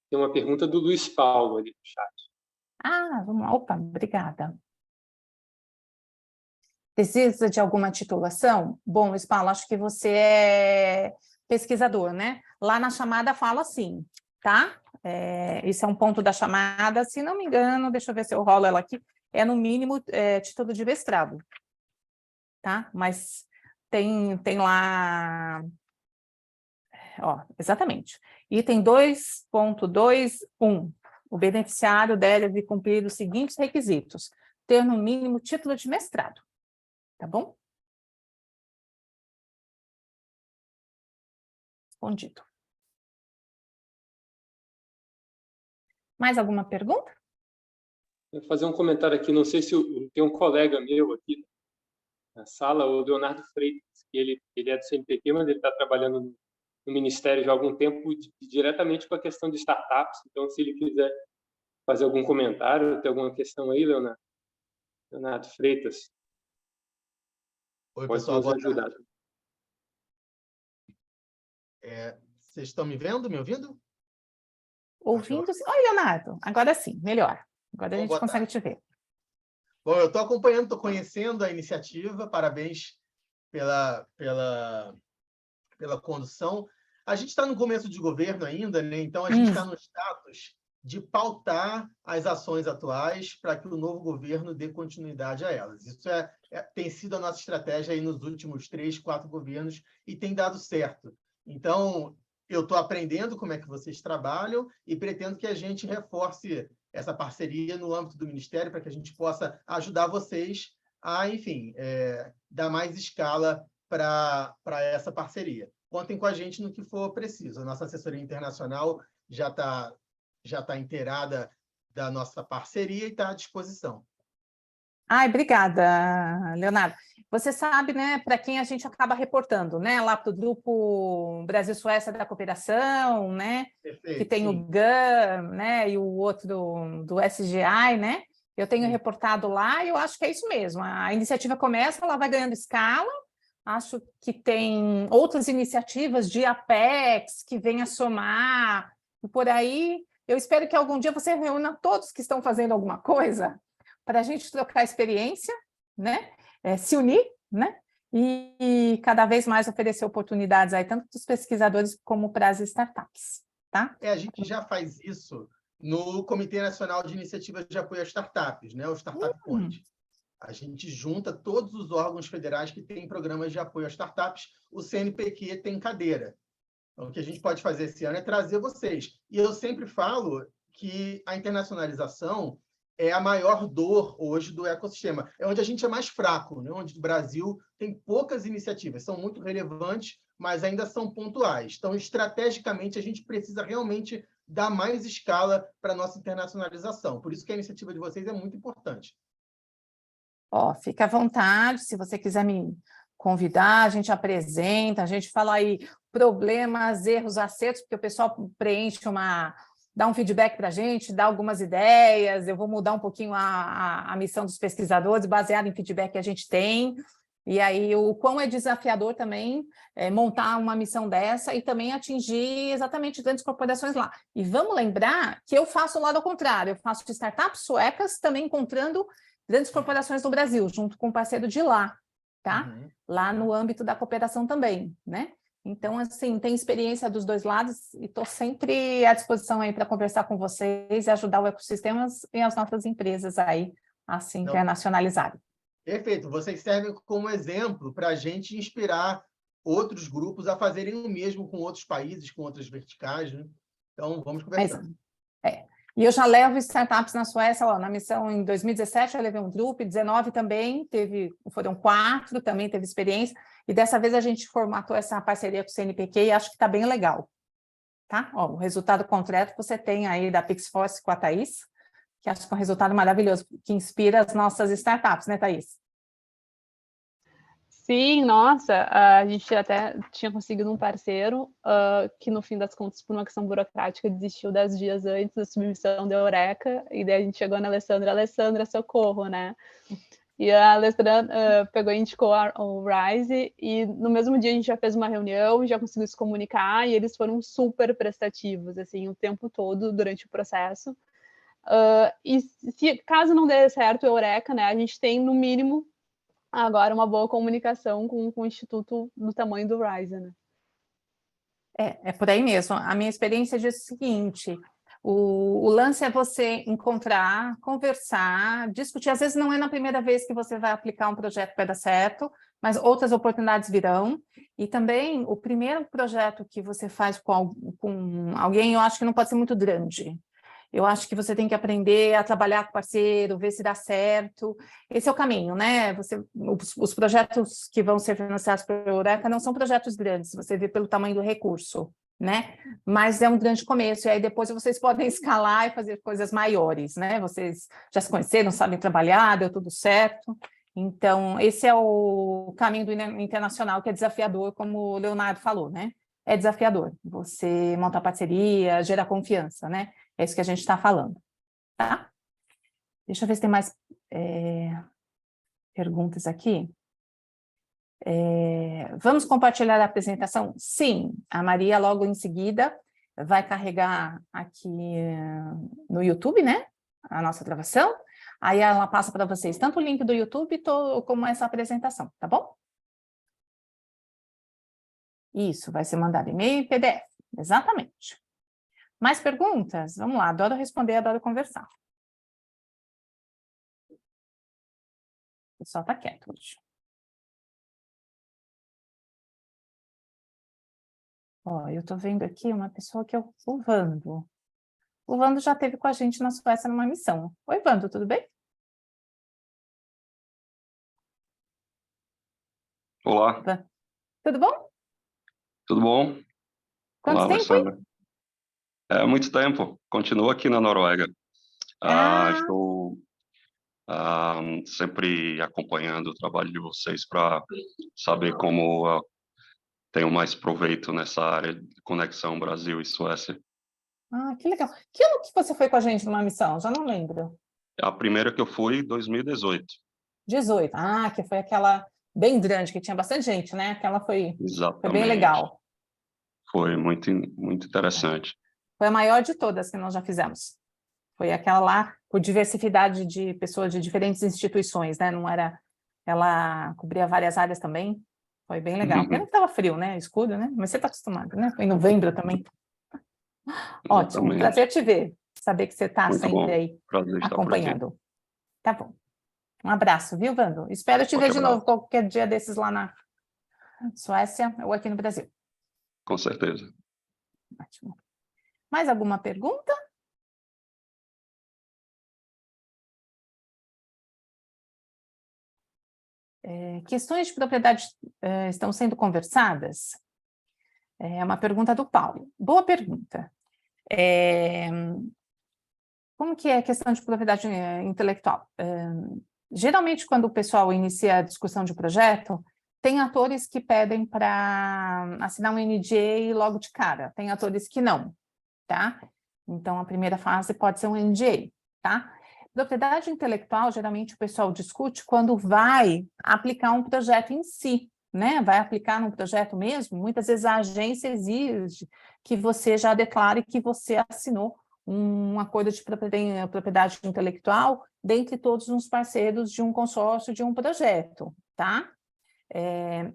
Tem uma pergunta do Luiz Paulo ali no chat.
Vamos lá. Opa, obrigada. Precisa de alguma titulação? Bom, Luiz Paulo, acho que você é pesquisador, né? Lá na chamada fala assim, tá? Isso é um ponto da chamada, se não me engano, deixa eu ver se eu rolo ela aqui, é no mínimo título de mestrado, tá? Mas tem lá... exatamente. Item 2.2.1. O beneficiário deve cumprir os seguintes requisitos: ter no mínimo título de mestrado. Tá bom? Respondido. Mais alguma pergunta?
Vou fazer um comentário aqui, não sei se tem um colega meu aqui na sala, o Leonardo Freitas, que ele é do CNPq, mas ele está trabalhando no Ministério já há algum tempo, diretamente com a questão de startups. Então, se ele quiser fazer algum comentário, ter alguma questão aí, Leonardo? Leonardo Freitas.
Oi,
Pode
pessoal,
nos
boa
ajudar.
tarde. Vocês estão me vendo, me ouvindo?
Ouvindo? Oi, Leonardo. Agora sim, melhor. Agora a
Bom,
gente
boa
consegue
tarde.
te ver.
Bom, eu estou acompanhando, estou conhecendo a iniciativa, parabéns pela condução. A gente está no começo de governo ainda, né? Então a gente está no status de pautar as ações atuais para que o novo governo dê continuidade a elas. Isso tem sido a nossa estratégia aí nos últimos 3, 4 governos e tem dado certo. Então, eu estou aprendendo como é que vocês trabalham e pretendo que a gente reforce essa parceria no âmbito do Ministério para que a gente possa ajudar vocês a, enfim, dar mais escala para essa parceria. Contem com a gente no que for preciso. A nossa assessoria internacional já está inteirada da nossa parceria e está à disposição.
Ai, obrigada, Leonardo. Você sabe, né, para quem a gente acaba reportando, né, lá para o grupo Brasil-Suécia da Cooperação, né,
Perfeito,
que tem
sim.
o GAN, né, e o outro do SGI, né, eu tenho reportado lá e eu acho que é isso mesmo. A iniciativa começa, ela vai ganhando escala. Acho que tem outras iniciativas de Apex que vêm a somar, e por aí. Eu espero que algum dia você reúna todos que estão fazendo alguma coisa para a gente trocar experiência, né? Se unir, né? E cada vez mais oferecer oportunidades aí, tanto para os pesquisadores como para as startups, tá?
A gente já faz isso no Comitê Nacional de Iniciativas de Apoio às Startups, né? O Startup Point. A gente junta todos os órgãos federais que têm programas de apoio às startups. O CNPq tem cadeira. Então, o que a gente pode fazer esse ano é trazer vocês. E eu sempre falo que a internacionalização é a maior dor hoje do ecossistema. É onde a gente é mais fraco, né? Onde o Brasil tem poucas iniciativas, são muito relevantes, mas ainda são pontuais. Então, estrategicamente, a gente precisa realmente dar mais escala para a nossa internacionalização. Por isso que a iniciativa de vocês é muito importante.
Ó, fica à vontade, se você quiser me convidar, a gente apresenta, a gente fala aí problemas, erros, acertos, porque o pessoal dá um feedback para a gente, dá algumas ideias, eu vou mudar um pouquinho a missão dos pesquisadores, baseado em feedback que a gente tem, e aí o quão é desafiador também montar uma missão dessa e também atingir exatamente grandes corporações lá. E vamos lembrar que eu faço o lado ao contrário, eu faço startups suecas também encontrando grandes corporações do Brasil, junto com um parceiro de lá, tá? Lá no âmbito da cooperação também, né? Então, assim, tem experiência dos dois lados e estou sempre à disposição aí para conversar com vocês e ajudar o ecossistema e as nossas empresas aí a se internacionalizarem.
Perfeito. Vocês servem como exemplo para a gente inspirar outros grupos a fazerem o mesmo com outros países, com outras verticais, né? Então, vamos conversar.
E eu já levo startups na Suécia, ó, na missão em 2017 eu levei um grupo, em 2019 também foram 4, também teve experiência, e dessa vez a gente formatou essa parceria com o CNPq e acho que está bem legal, tá? Ó, o resultado concreto que você tem aí da PixForce com a Thaís, que acho que é um resultado maravilhoso, que inspira as nossas startups, né, Thaís?
Sim, nossa, a gente até tinha conseguido um parceiro que, no fim das contas, por uma questão burocrática, desistiu 10 dias antes da submissão da Eureka, e daí a gente chegou na Alessandra, socorro, né? E a Alessandra pegou e indicou o Rise, e no mesmo dia a gente já fez uma reunião, já conseguiu se comunicar, e eles foram super prestativos, assim, o tempo todo, durante o processo. E caso não dê certo o Eureka, né, a gente tem, no mínimo, agora uma boa comunicação com o instituto do tamanho do Rise, né?
É por aí mesmo. A minha experiência diz o seguinte: o lance é você encontrar, conversar, discutir. Às vezes não é na primeira vez que você vai aplicar um projeto que vai dar certo, mas outras oportunidades virão. E também o primeiro projeto que você faz com alguém, eu acho que não pode ser muito grande. Eu acho que você tem que aprender a trabalhar com o parceiro, ver se dá certo. Esse é o caminho, né? Os projetos que vão ser financiados pela Eureka não são projetos grandes, você vê pelo tamanho do recurso, né? Mas é um grande começo, e aí depois vocês podem escalar e fazer coisas maiores, né? Vocês já se conheceram, sabem trabalhar, deu tudo certo. Então, esse é o caminho do internacional, que é desafiador, como o Leonardo falou, né? É desafiador você montar parceria, gerar confiança, né? É isso que a gente está falando, tá? Deixa eu ver se tem mais perguntas aqui. Vamos compartilhar a apresentação? Sim, a Maria logo em seguida vai carregar aqui no YouTube, né? A nossa gravação. Aí ela passa para vocês tanto o link do YouTube como essa apresentação, tá bom? Isso, vai ser mandado e-mail e PDF, exatamente. Mais perguntas? Vamos lá, adoro responder, adoro conversar. O pessoal está quieto hoje. Ó, eu estou vendo aqui uma pessoa que é o Vando. O Vando já esteve com a gente na Suécia numa missão. Oi, Vando, tudo bem?
Olá,
Tudo bom?
tudo bom?
Quanto
Olá,
tempo, hein?
Alessandra. É muito tempo. Continuo aqui na Noruega. Estou sempre acompanhando o trabalho de vocês para saber como tenho mais proveito nessa área de conexão Brasil e Suécia.
Que legal. Que ano que você foi com a gente numa missão? Já não lembro.
A primeira que eu fui em 2018.
18. Que foi aquela bem grande, que tinha bastante gente, né? Aquela foi
Exatamente.
bem legal.
Foi muito interessante.
Foi a maior de todas que nós já fizemos. Foi aquela lá, com diversidade de pessoas de diferentes instituições, né? Não era... Ela cobria várias áreas também. Foi bem legal. Pena que estava frio, né? Escuro, né? Mas você está acostumado, né? Foi em novembro também. Ótimo,
Exatamente.
prazer te ver. Saber que você está
Muito
sempre
bom.
aí
Prazer estar por aqui.
acompanhando. Tá bom. Um abraço, viu, Vando? Espero te ver de novo qualquer dia desses lá na Suécia ou aqui no Brasil.
Com certeza.
Ótimo. Mais alguma pergunta? Questões de propriedade estão sendo conversadas? É uma pergunta do Paulo. Boa pergunta. Como que é a questão de propriedade intelectual? Geralmente, quando o pessoal inicia a discussão de projeto, tem atores que pedem para assinar um NDA logo de cara, tem atores que não, tá? Então, a primeira fase pode ser um NDA, tá? Propriedade intelectual, geralmente o pessoal discute quando vai aplicar um projeto em si, né? Vai aplicar num projeto mesmo, muitas vezes a agência exige que você já declare que você assinou um acordo de propriedade intelectual dentre todos os parceiros de um consórcio, de um projeto, tá?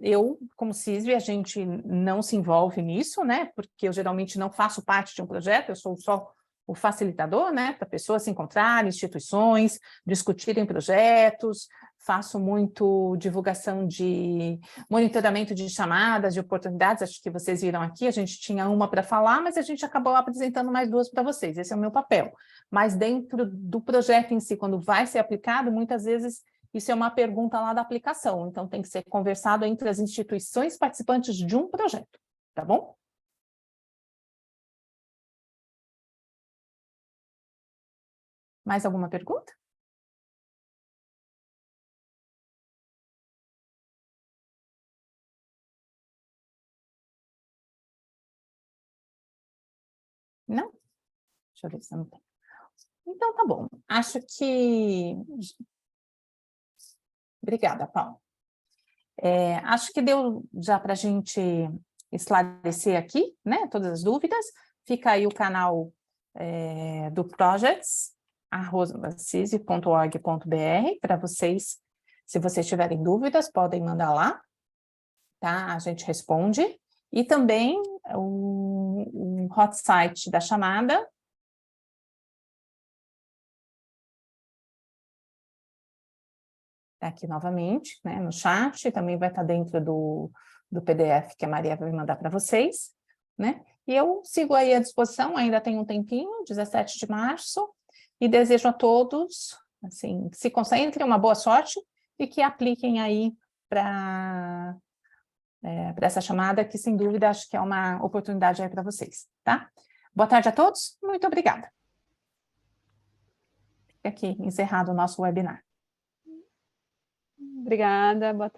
Eu, como CISV, a gente não se envolve nisso, né? Porque eu geralmente não faço parte de um projeto, eu sou só o facilitador, né? Para pessoas se encontrarem, instituições, discutirem projetos, faço muito divulgação de monitoramento de chamadas, de oportunidades, acho que vocês viram aqui, a gente tinha uma para falar, mas a gente acabou apresentando mais duas para vocês, esse é o meu papel. Mas dentro do projeto em si, quando vai ser aplicado, muitas vezes isso é uma pergunta lá da aplicação, então tem que ser conversado entre as instituições participantes de um projeto, tá bom? Mais alguma pergunta? Não? Deixa eu ver se não tem. Então, tá bom. Acho que... Obrigada, Paulo. Acho que deu já para a gente esclarecer aqui, né, todas as dúvidas. Fica aí o canal do Projects, @cisv.org.br, para vocês, se vocês tiverem dúvidas, podem mandar lá, tá? A gente responde. E também o hot site da chamada, aqui novamente, né, no chat, também vai estar dentro do PDF que a Maria vai mandar para vocês, né? E eu sigo aí à disposição, ainda tem um tempinho, 17 de março, e desejo a todos, assim, que se concentrem, uma boa sorte e que apliquem aí para essa chamada, que sem dúvida acho que é uma oportunidade aí para vocês, tá? Boa tarde a todos, muito obrigada. Fica aqui encerrado o nosso webinar.
Obrigada, boa tarde.